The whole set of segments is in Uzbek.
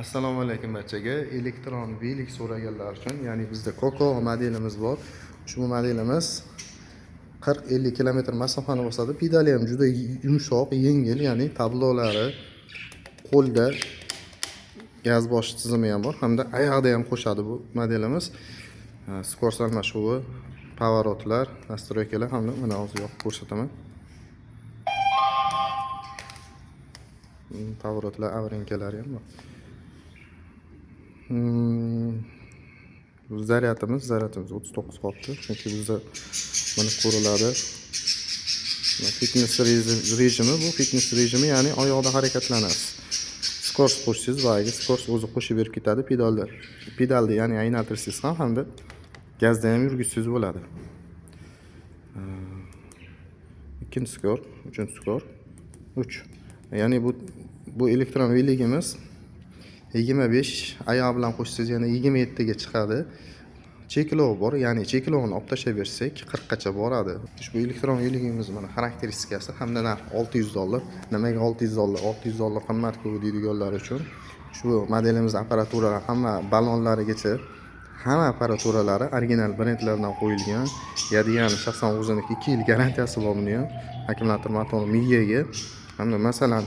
Assalomu alaykum barchaga. Elektron velik so'raganlar uchun, ya'ni bizda Coco modelimiz bor. Ushbu modelimiz 40-50 kilometr masofani bosadi. Pedali ham juda yumshoq, yengil, ya'ni tablolari, qo'lda gaz bosh tizimi ham bor, hamda oyoqda ham qo'shadi bu modelimiz. Skors almashuvi, pavorotlar, nastroykalar hamda mana hozir yoqib ko'rsataman. Pavorotlar, avrenkalari ham bor. Zaryadimiz 39 qolibdi, chunki bizda mana ko'riladi. Fitness rejimi, bu fitness rejimi, ya'ni oyoqda harakatlanasiz. Skors qo'shsangiz va skors o'zi qo'shib berib ketadi pedalni, ya'ni aylantirsangiz ham hamda gazda ham yurgizsangiz bo'ladi. Ikkinchi skor, uchinchi skor, 3. Ya'ni bu elektron veligimiz 25, oyoq bilan qo'shsangiz yana 27 ga chiqadi. Cheklovi bor, ya'ni cheklovini olib tashlaversak 40 gacha boradi. Ushbu elektron veligimiz mana xarakteristikasi hamda narx $600. Nimaga $600? $600 qimmat-ku deydiganlar uchun ushbu modelimiz apparaturalari hamma balonlarigacha hamma apparaturalari original brendlardan qo'yilgan. Ya'ni shaxsan o'ziniki 2 yil garantiyasi bor buni ham. Akkumulyator motor miyaga. Hamda masalan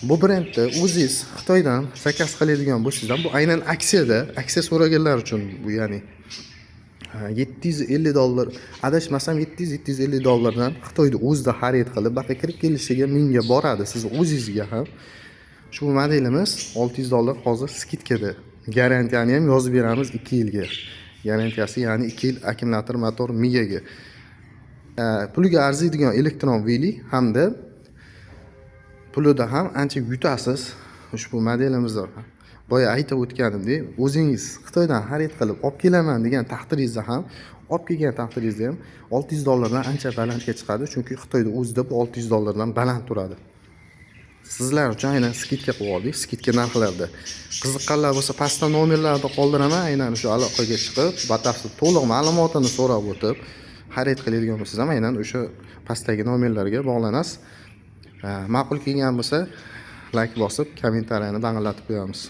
bu brendni o'zingiz Xitoydan zakaz qiladigan bo'lsangiz, bu aynan aksiya so'raganlar uchun bu, ya'ni $750, adashmasam $700-750dan Xitoyda o'zida xarid qilib, baqa kirib kelishiga 1000 ga boradi siz o'zingizga ham. Shu modelimiz $600 hozir skidkada. Garantiyani ham yozib beramiz 2 yilga. Garantiyasi, ya'ni 2 yil akkumulyator motor miyaga. Puliga arziydigan elektron veli hamda pulida ham ancha yutasiz. Ushbu modelimizda boya aytib o'tganimdek, o'zingiz Xitoydan xarid qilib olib kelaman degan taqdiringizda ham, olib kelgan taqdiringizda ham $600 dan ancha balandga chiqadi, chunki Xitoyda o'zida bu $600 dan baland turadi. Sizlar uchun aynan skidka qilib oldik, skidka narxlarda. Qiziqqanlar bo'lsa, pastda nomerlarni qoldiraman, aynan shu aloqaga chiqib, batafsil to'liq ma'lumotini so'rab o'tib, xarid qiladigan bo'lsangiz ham aynan o'sha pastdagi nomerlarga bog'lanasiz. Ma'qul kelgan bo'lsa, like bosib, kommentariyani dang'illatib qo'yamiz.